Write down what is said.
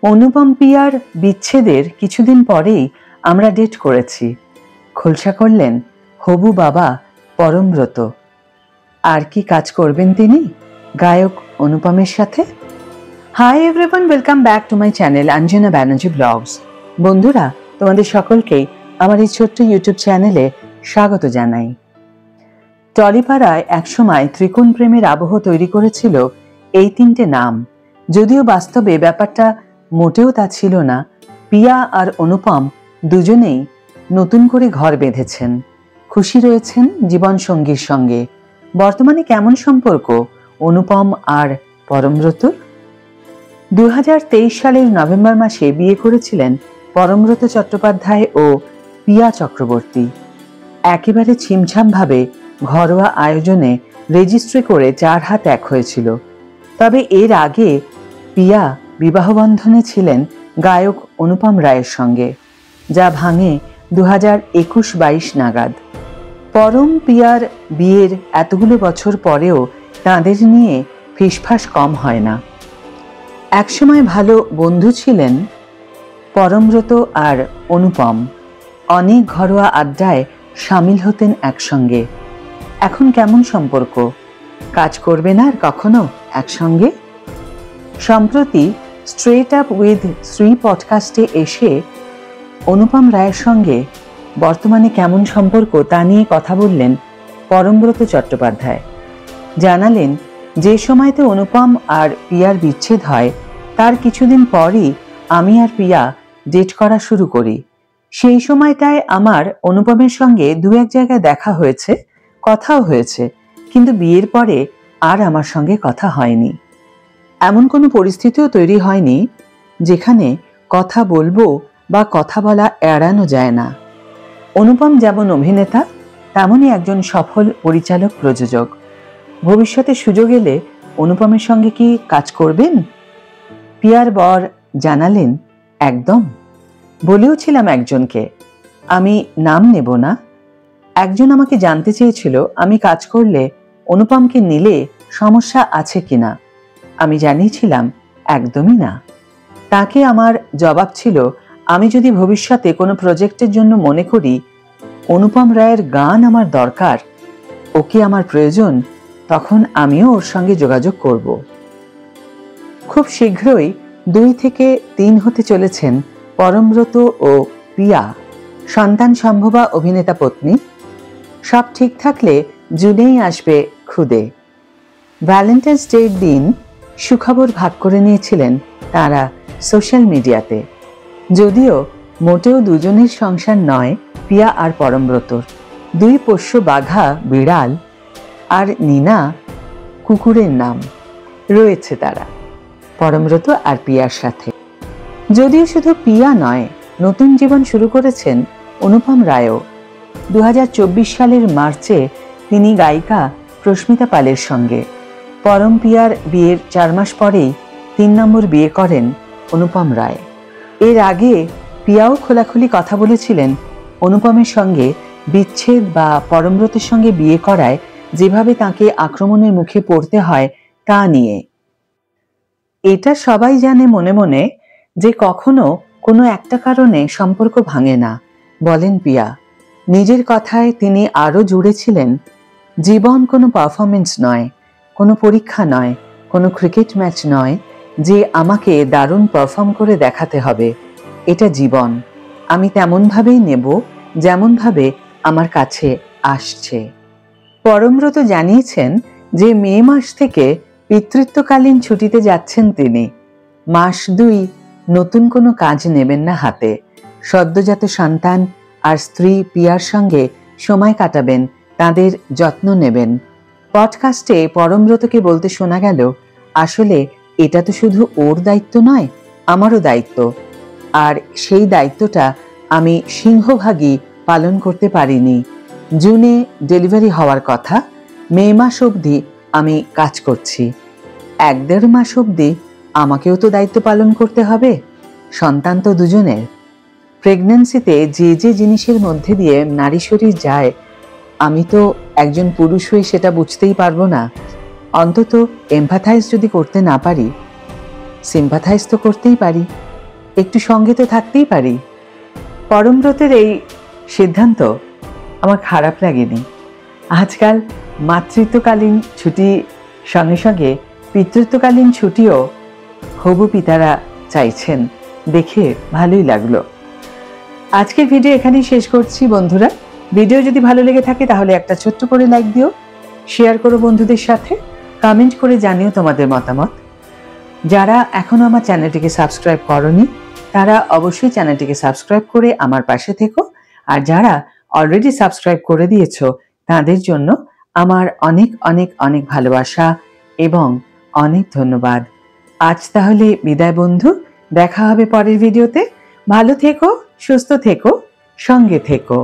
অনুপম peer বিচ্ছেদের কিছুদিন পরেই আমরা ডেট করেছি। খোলসা করলেন হবু বাবা পরমব্রত। আর কি কাজ করবেন তিনি গায়ক অনুপমের সাথে? Hi everyone, welcome back to my channel Anjana Banerjee blogs. বন্ধুরা, তোমাদের সকলকেই আমার এই ছোট্ট ইউটিউব চ্যানেলে স্বাগত জানাই। টলিপাড়ায় একসময় ত্রিকোণ প্রেমের আবহ তৈরি করেছিল এই তিনটে নাম, যদিও বাস্তবে ব্যাপারটা মোটেও তা ছিল না। পিয়া আর অনুপম দুজনেই নতুন করে ঘর বেঁধেছেন, খুশি রয়েছেন জীবন সঙ্গীর সঙ্গে। বর্তমানে কেমন সম্পর্ক অনুপম আর পরমব্রতর? 2023 সালের নভেম্বর মাসে বিয়ে করেছিলেন পরমব্রত চট্টোপাধ্যায় ও পিয়া চক্রবর্তী। একেবারে ছিমছামভাবে ঘরোয়া আয়োজনে রেজিস্ট্রি করে 4 হাত এক হয়েছিল। তবে এর আগে পিয়া বিবাহবন্ধনে ছিলেন গায়ক অনুপম রায়ের সঙ্গে, যা ভাঙে 2021-22 নাগাদ। পরম পিয়ার বিয়ের এতগুলো বছর পরেও তাঁদের নিয়ে ফিসফাস কম হয় না। একসময় ভালো বন্ধু ছিলেন পরমব্রত আর অনুপম, অনেক ঘরোয়া আড্ডায় সামিল হতেন একসঙ্গে। এখন কেমন সম্পর্ক? কাজ করবে না আর কখনো একসঙ্গে? সম্প্রতি স্ট্রেট আপ উইথ শ্রী পডকাস্টে এসে অনুপম রায়ের সঙ্গে বর্তমানে কেমন সম্পর্ক তা নিয়ে কথা বললেন পরমব্রত চট্টোপাধ্যায়। জানালেন, যে সময়তে অনুপম আর পিয়ার বিচ্ছেদ হয় তার কিছুদিন পরই আমি আর পিয়া ডেট করা শুরু করি। সেই সময়টায় আমার অনুপমের সঙ্গে 2-1 জায়গায় দেখা হয়েছে, কথাও হয়েছে, কিন্তু বিয়ের পরে আর আমার সঙ্গে কথা হয়নি। এমন কোনো পরিস্থিতিও তৈরি হয়নি যেখানে কথা বলবো বা কথা বলা এড়ানো যায় না। অনুপম যেমন অভিনেতা, তেমনই একজন সফল পরিচালক প্রযোজক। ভবিষ্যতে সুযোগ এলে অনুপমের সঙ্গে কি কাজ করবেন? পিয়ার বর জানালেন, একদম। বলেও ছিলাম একজনকে, আমি নাম নেব না। একজন আমাকে জানতে চেয়েছিল আমি কাজ করলে অনুপমকে নিলে সমস্যা আছে কিনা। আমি জানিয়েছিলাম একদমই না। তাকে আমার জবাব ছিল, আমি যদি ভবিষ্যতে কোনো প্রজেক্টের জন্য মনে করি অনুপম রায়ের গান আমার দরকার, ওকে আমার প্রয়োজন, তখন আমিও ওর সঙ্গে যোগাযোগ করব। খুব শীঘ্রই 2 থেকে 3 হতে চলেছেন পরমব্রত ও পিয়া, সন্তান সম্ভবা অভিনেতা পত্নী। সব ঠিক থাকলে জুনেই আসবে খুদে। ভ্যালেন্টাইন্স ডের দিন সুখবর ভাগ করে নিয়েছিলেন তারা সোশ্যাল মিডিয়াতে। যদিও মোটেও দুজনের সংসার নয় পিয়া আর পরমব্রতর। 2 পোষ্য বাঘা বিড়াল আর নীনা কুকুরের নাম রয়েছে তারা পরমব্রত আর পিয়ার সাথে। যদিও শুধু পিয়া নয়, নতুন জীবন শুরু করেছেন অনুপম রায়ও। 2024 সালের মার্চে তিনি গায়িকা প্রস্মিতা পালের সঙ্গে। পরম পিয়ার বিয়ের 4 মাস পরেই 3 নম্বর বিয়ে করেন অনুপম রায়। এর আগে পিয়াও খোলাখুলি কথা বলেছিলেন অনুপমের সঙ্গে বিচ্ছেদ বা পরমব্রতের সঙ্গে বিয়ে করায় যেভাবে তাকে আক্রমণের মুখে পড়তে হয় তা নিয়ে। এটা সবাই জানে মনে মনে যে কখনো কোনো একটা কারণে সম্পর্ক ভাঙে না, বলেন পিয়া। নিজের কথায় তিনি আরও জুড়েছিলেন, জীবন কোনো পারফরমেন্স নয়, কোনো পরীক্ষা নয়, কোনো ক্রিকেট ম্যাচ নয় যে আমাকে দারুণ পারফর্ম করে দেখাতে হবে। এটা জীবন, আমি তেমনভাবেই নেব যেমনভাবে আমার কাছে আসছে। পরমব্রত জানিয়েছেন যে মে মাস থেকে পিতৃত্বকালীন ছুটিতে যাচ্ছেন তিনি। মাস 2 নতুন কোনো কাজ নেবেন না হাতে। সদ্যজাত সন্তান আর স্ত্রী পিয়ার সঙ্গে সময় কাটাবেন, তাদের যত্ন নেবেন। পডকাস্টে পরমব্রতকে বলতে শোনা গেল, আসলে এটা তো শুধু ওর দায়িত্ব নয়, আমারও দায়িত্ব। আর সেই দায়িত্বটা আমি সিংহভাগই পালন করতে পারিনি। জুনে ডেলিভারি হওয়ার কথা, মে মাস অবধি আমি কাজ করছি। 1-1.5 মাস অবধি আমাকেও তো দায়িত্ব পালন করতে হবে। সন্তান তো দুজনের। প্রেগন্যান্সিতে যে যে জিনিসের মধ্যে দিয়ে নারী শরীর যায়, আমি তো একজন পুরুষ হয়ে সেটা বুঝতেই পারবো না। অন্তত এমপ্যাথাইজ যদি করতে না পারি, সিম্প্যাথাইজ তো করতেই পারি। একটু সঙ্গে তো থাকতেই পারি। পরমব্রতের এই সিদ্ধান্ত আমার খারাপ লাগেনি। আজকাল মাতৃত্বকালীন ছুটি সঙ্গে সঙ্গে পিতৃত্বকালীন ছুটিও হবু পিতারা চাইছেন, দেখে ভালোই লাগলো। আজকের ভিডিও এখানেই শেষ করছি বন্ধুরা। ভিডিও যদি ভালো লেগে থাকে তাহলে একটা ছোট্ট করে লাইক দিও, শেয়ার করো বন্ধুদের সাথে, কমেন্ট করে জানিও তোমাদের মতামত। যারা এখনো আমার চ্যানেলটিকে সাবস্ক্রাইব করনি তারা অবশ্যই চ্যানেলটিকে সাবস্ক্রাইব করে আমার পাশে থেকো, আর যারা অলরেডি সাবস্ক্রাইব করে দিয়েছো তাদের জন্য আমার অনেক অনেক অনেক ভালোবাসা এবং অনেক ধন্যবাদ। আজ তাহলে বিদায় বন্ধু, দেখা হবে পরের ভিডিওতে। ভালো থেকো, সুস্থ থেকো, সঙ্গে থেকো।